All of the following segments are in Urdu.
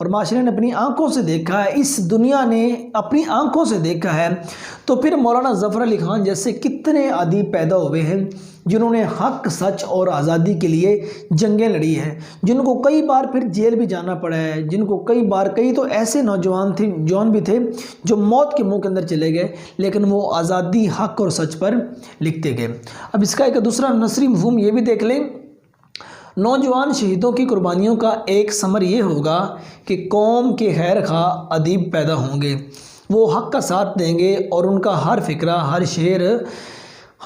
اور معاشرے نے اپنی آنکھوں سے دیکھا ہے، اس دنیا نے اپنی آنکھوں سے دیکھا ہے، تو پھر مولانا ظفر علی خان جیسے کتنے ادیب پیدا ہوئے ہیں جنہوں نے حق، سچ اور آزادی کے لیے جنگیں لڑی ہیں، جن کو کئی بار پھر جیل بھی جانا پڑا ہے، جن کو کئی تو ایسے نوجوان بھی تھے جو موت کے منہ کے اندر چلے گئے، لیکن وہ آزادی، حق اور سچ پر لکھتے گئے۔ اب اس کا ایک دوسرا نثری مفہوم یہ بھی دیکھ لیں، نوجوان شہیدوں کی قربانیوں کا ایک ثمر یہ ہوگا کہ قوم کے خیر خواہ ادیب پیدا ہوں گے، وہ حق کا ساتھ دیں گے اور ان کا ہر فقرہ، ہر شعر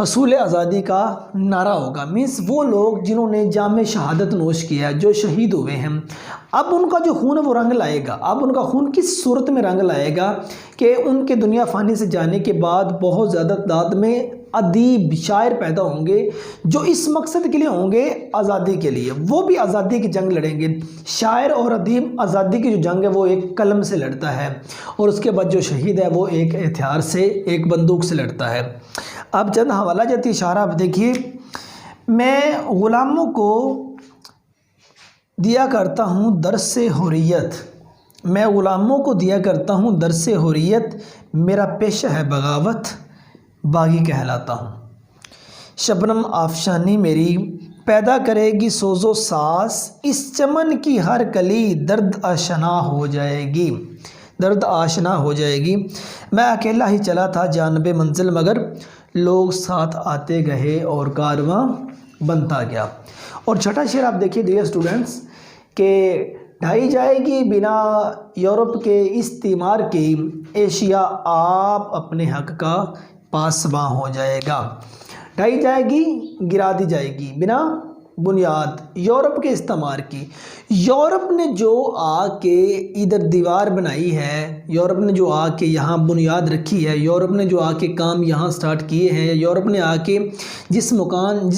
حصول آزادی کا نعرہ ہوگا۔ مینس وہ لوگ جنہوں نے جام شہادت نوش کیا ہے، جو شہید ہوئے ہیں، اب ان کا جو خون ہے وہ رنگ لائے گا۔ اب ان کا خون کس صورت میں رنگ لائے گا کہ ان کے دنیا فانی سے جانے کے بعد بہت زیادہ تعداد میں ادیب، شاعر پیدا ہوں گے جو اس مقصد کے لیے ہوں گے، آزادی کے لیے، وہ بھی آزادی کی جنگ لڑیں گے۔ شاعر اور ادیب آزادی کی جو جنگ ہے وہ ایک قلم سے لڑتا ہے، اور اس کے بعد جو شہید ہے وہ ایک ہتھیار سے، ایک بندوق سے لڑتا ہے۔ اب چند حوالہ جاتی اشارہ آپ دیکھیے، میں غلاموں کو دیا کرتا ہوں درس حریت، میں غلاموں کو دیا کرتا ہوں درس حریت، میرا پیشہ ہے بغاوت، باغی کہلاتا ہوں۔ شبنم آفشانی میری پیدا کرے گی سوز و ساز، اس چمن کی ہر کلی درد آشنا ہو جائے گی، درد آشنا ہو جائے گی۔ میں اکیلا ہی چلا تھا جانب منزل، مگر لوگ ساتھ آتے گئے اور کارواں بنتا گیا۔ اور چھٹا شعر آپ دیکھیے ڈیئر اسٹوڈنٹس، کہ ڈھائی جائے گی بنا یورپ کے استعمار کی، ایشیا آپ اپنے حق کا پاسباں ہو جائے گا۔ ڈھائی جائے گی، گرا دی جائے گی، بنا بنیاد یورپ کے استعمار کی۔ یورپ نے جو آ کے ادھر دیوار بنائی ہے، یورپ نے جو آ کے یہاں بنیاد رکھی ہے، یورپ نے جو آ کے کام یہاں سٹارٹ کیے ہیں، یورپ نے آ کے جس مکان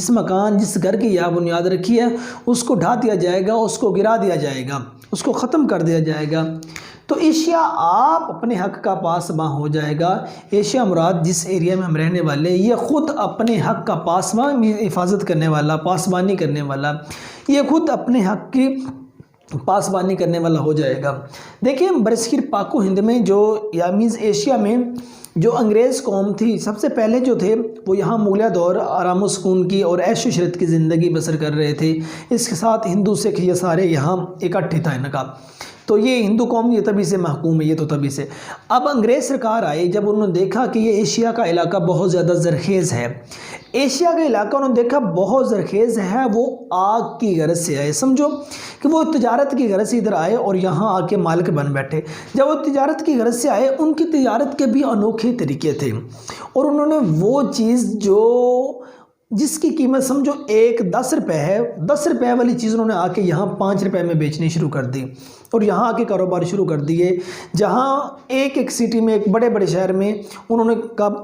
جس گھر کی یہاں بنیاد رکھی ہے، اس کو ڈھا دیا جائے گا، اس کو گرا دیا جائے گا، اس کو ختم کر دیا جائے گا۔ تو ایشیا آپ اپنے حق کا پاسباں ہو جائے گا۔ ایشیا مراد جس ایریا میں ہم رہنے والے، یہ خود اپنے حق کا پاسباں، حفاظت کرنے والا، پاسبانی کرنے والا، یہ خود اپنے حق کی پاسبانی کرنے والا ہو جائے گا۔ دیکھیں برصغیر پاک و ہند میں جو یامینز ایشیا میں جو انگریز قوم تھی، سب سے پہلے جو تھے وہ یہاں مغلیہ دور آرام و سکون کی اور عیش و عشرت کی زندگی بسر کر رہے تھے۔ اس کے ساتھ ہندو سکھ یہ سارے یہاں اکٹھے تھا ان کا، تو یہ ہندو قوم یہ تبھی سے محکوم ہے، یہ تو تبھی سے۔ اب انگریز سرکار آئی، جب انہوں نے دیکھا کہ یہ ایشیا کا علاقہ بہت زیادہ زرخیز ہے، ایشیا کا علاقہ انہوں نے دیکھا بہت زرخیز ہے، وہ آگ کی غرض سے آئے، سمجھو کہ وہ تجارت کی غرض سے ادھر آئے اور یہاں آ کے مالک بن بیٹھے۔ جب وہ تجارت کی غرض سے آئے، ان کی تجارت کے بھی انوکھے طریقے تھے، اور انہوں نے وہ چیز جس کی قیمت سمجھو ایک 10 روپے ہے، 10 روپے والی چیز انہوں نے آ کے یہاں 5 روپے میں بیچنی شروع کر دی، اور یہاں آ کے کاروبار شروع کر دیے۔ جہاں ایک سٹی میں، ایک بڑے بڑے شہر میں انہوں نے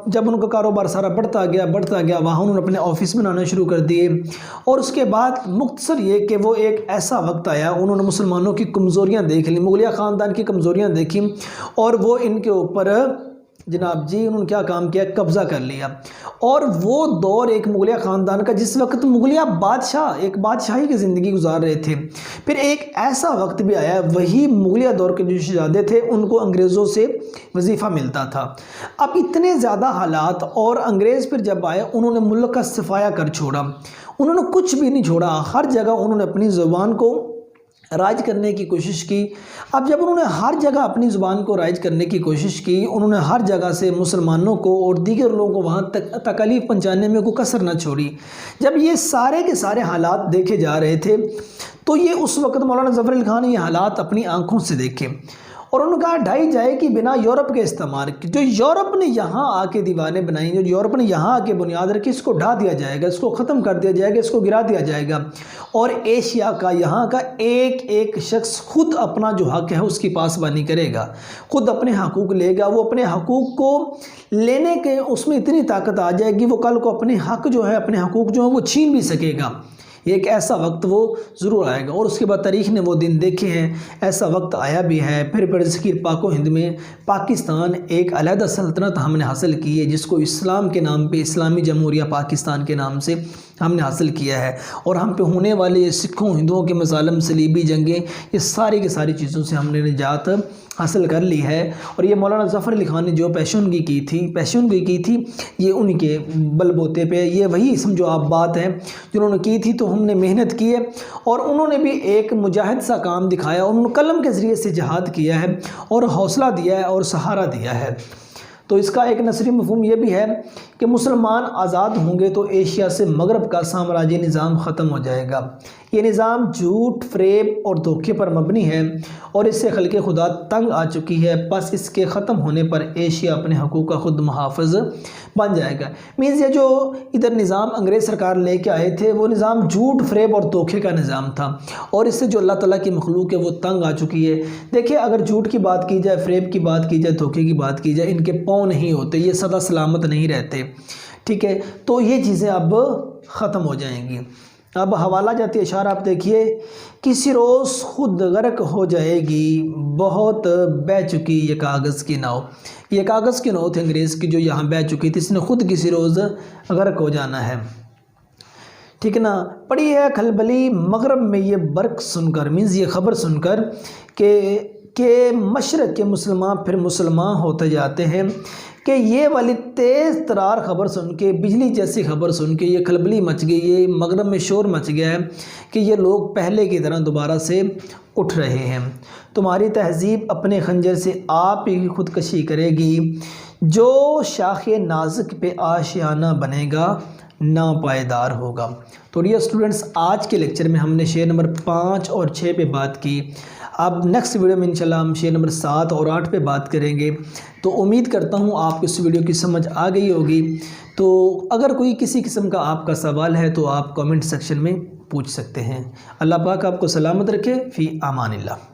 جب ان کا کاروبار سارا بڑھتا گیا، وہاں انہوں نے اپنے آفس بنانا شروع کر دیے۔ اور اس کے بعد مختصر یہ کہ وہ ایک ایسا وقت آیا، انہوں نے مسلمانوں کی کمزوریاں دیکھ لی، مغلیہ خاندان کی کمزوریاں دیکھی، اور وہ ان کے اوپر جناب جی انہوں نے کیا کام کیا، قبضہ کر لیا۔ اور وہ دور ایک مغلیہ خاندان کا، جس وقت مغلیہ بادشاہ ایک بادشاہی کی زندگی گزار رہے تھے، پھر ایک ایسا وقت بھی آیا، وہی مغلیہ دور کے جو شہزادے تھے ان کو انگریزوں سے وظیفہ ملتا تھا۔ اب اتنے زیادہ حالات، اور انگریز پھر جب آئے انہوں نے ملک کا صفایا کر چھوڑا، انہوں نے کچھ بھی نہیں چھوڑا، ہر جگہ انہوں نے اپنی زبان کو رائج کرنے کی کوشش کی۔ اب جب انہوں نے ہر جگہ اپنی زبان کو رائج کرنے کی کوشش کی، انہوں نے ہر جگہ سے مسلمانوں کو اور دیگر لوگوں کو وہاں تک تکلیف پہنچانے میں کوئی کسر نہ چھوڑی۔ جب یہ سارے کے سارے حالات دیکھے جا رہے تھے، تو یہ اس وقت مولانا ظفر علی خان نے یہ حالات اپنی آنکھوں سے دیکھے، اور انہوں نے کہا ڈھائی جائے کہ بنا یورپ کے استعمار کی، جو یورپ نے یہاں آ کے دیواریں بنائیں، جو یورپ نے یہاں آ کے بنیاد رکھی، اس کو ڈھا دیا جائے گا، اس کو ختم کر دیا جائے گا، اس کو گرا دیا جائے گا، اور ایشیا کا، یہاں کا ایک ایک شخص خود اپنا جو حق ہے اس کی پاسبانی کرے گا، خود اپنے حقوق لے گا، وہ اپنے حقوق کو لینے کے اس میں اتنی طاقت آ جائے گی، وہ کل کو اپنے حق جو ہے، اپنے حقوق جو ہے وہ چھین بھی سکے گا۔ ایک ایسا وقت وہ ضرور آئے گا، اور اس کے بعد تاریخ نے وہ دن دیکھے ہیں، ایسا وقت آیا بھی ہے۔ پھر برصغیر پاک و ہند میں پاکستان ایک علیحدہ سلطنت ہم نے حاصل کی ہے، جس کو اسلام کے نام پہ، اسلامی جمہوریہ پاکستان کے نام سے ہم نے حاصل کیا ہے، اور ہم پہ ہونے والے یہ سکھوں ہندوؤں کے مظالم، صلیبی جنگیں، یہ ساری کی ساری چیزوں سے ہم نے نجات حاصل کر لی ہے۔ اور یہ مولانا ظفر علی خان نے جو پیشنگوئی کی تھی یہ ان کے بل بوتے پہ، یہ وہی سمجھو آپ بات ہے جنہوں نے کی تھی، تو ہم نے محنت کی ہے، اور انہوں نے بھی ایک مجاہد سا کام دکھایا، انہوں نے قلم کے ذریعے سے جہاد کیا ہے اور حوصلہ دیا ہے اور سہارا دیا ہے۔ تو اس کا ایک نثری مفہوم یہ بھی ہے کہ مسلمان آزاد ہوں گے تو ایشیا سے مغرب کا سامراجی نظام ختم ہو جائے گا۔ یہ نظام جھوٹ، فریب اور دھوکے پر مبنی ہے اور اس سے خلق خدا تنگ آ چکی ہے، بس اس کے ختم ہونے پر ایشیا اپنے حقوق کا خود محافظ بن جائے گا۔ مینز یہ جو ادھر نظام انگریز سرکار لے کے آئے تھے وہ نظام جھوٹ، فریب اور دھوکے کا نظام تھا، اور اس سے جو اللہ تعالیٰ کی مخلوق ہے وہ تنگ آ چکی ہے۔ دیکھیں اگر جھوٹ کی بات کی جائے، فریب کی بات کی جائے، دھوکے کی بات کی جائے، ان کے پاؤں نہیں ہوتے، یہ سدا سلامت نہیں رہتے، ٹھیک ہے؟ تو یہ چیزیں اب ختم ہو جائیں گی۔ اب حوالہ جاتی اشارہ آپ دیکھیے، کسی روز خود غرق ہو جائے گی، بہت بہہ چکی یہ کاغذ کی ناؤ۔ یہ کاغذ کی ناؤ تھی انگریز کی جو یہاں بہہ چکی تھی، اس نے خود کسی روز غرق ہو جانا ہے، ٹھیک ہے نا؟ پڑی ہے کھلبلی مغرب میں یہ برق سن کر، مینز یہ خبر سن کر کہ مشرق کے مسلمان پھر مسلمان ہوتے جاتے ہیں، کہ یہ والی تیز ترار خبر سن کے، بجلی جیسی خبر سن کے یہ کھلبلی مچ گئی، یہ مغرب میں شور مچ گیا ہے کہ یہ لوگ پہلے کی طرح دوبارہ سے اٹھ رہے ہیں۔ تمہاری تہذیب اپنے خنجر سے آپ ہی خودکشی کرے گی، جو شاخ نازک پہ آشیانہ بنے گا ناپائیدار ہوگا۔ تو ڈیئر اسٹوڈنٹس، آج کے لیکچر میں ہم نے شعر نمبر 5 اور 6 پہ بات کی۔ اب نیکسٹ ویڈیو میں انشاءاللہ ہم شعر نمبر 7 اور 8 پہ بات کریں گے۔ تو امید کرتا ہوں آپ کو اس ویڈیو کی سمجھ آ گئی ہوگی۔ تو اگر کوئی کسی قسم کا آپ کا سوال ہے تو آپ کامنٹ سیکشن میں پوچھ سکتے ہیں۔ اللہ پاک آپ کو سلامت رکھے، فی امان اللہ۔